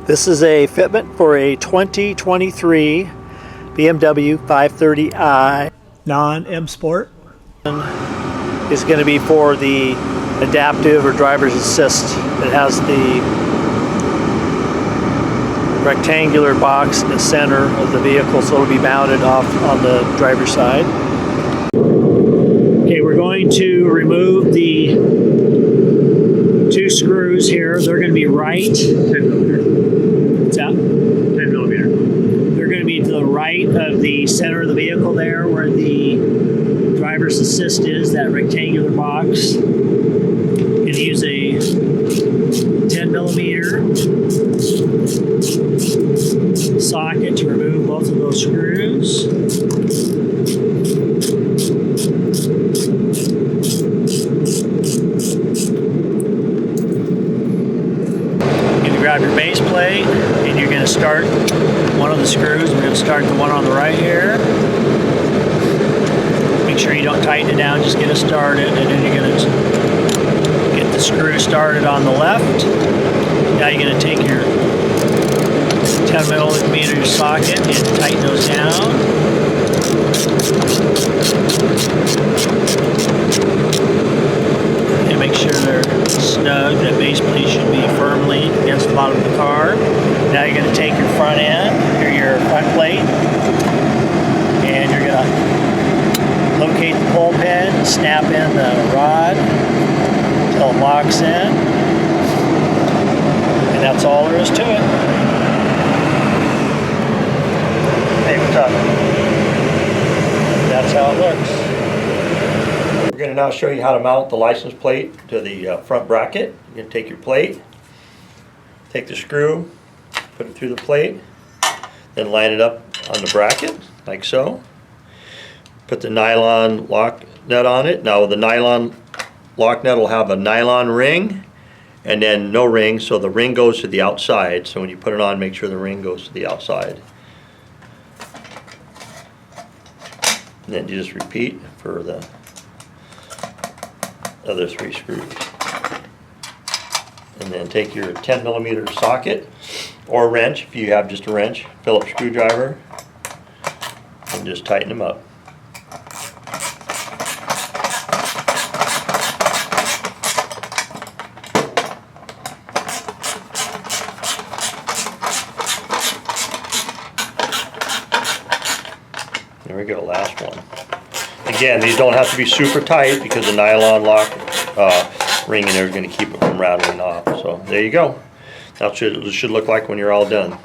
This is a fitment for a 2023 BMW 530i non-M Sport. It's going to be for the adaptive or driver's assist. It has the rectangular box in the center of the vehicle, so it'll be mounted off on the driver's side. Okay, we're going to remove the two screws here. They're going to be right. 10 millimeter. What's that? 10 millimeter. They're going to be to the right of the center of the vehicle there, where the driver's assist is, that rectangular box. And use a 10 millimeter socket to remove both of those screws. Grab your base plate and you're going to start one of the screws. We're going to start the one on the right here. Make sure you don't tighten it down, just get it started, and then you're going to get the screw started on the left. Now you're going to take your 10 millimeter socket and tighten those down. And make sure they're snug. That base plate should be firmly against the bottom of the car. Now you're going to take your front end, or your front plate, and you're going to locate the pull pin, snap in the rod until it locks in, and that's all there is to it. Hey, what's up? That's how it looks. We're going to now show you how to mount the license plate to the front bracket. You're going to take your plate, take the screw, put it through the plate, then line it up on the bracket like so. Put the nylon lock nut on it. Now the nylon lock nut will have a nylon ring and then no ring, so the ring goes to the outside. So when you put it on, make sure the ring goes to the outside. And then you just repeat for the other three screws. And then take your 10 millimeter socket or wrench, if you have just a wrench, Phillips screwdriver, and just tighten them up. There we go, last one. Again, these don't have to be super tight because the nylon lock ring in there is going to keep it from rattling off. So there you go. That's what it should look like when you're all done.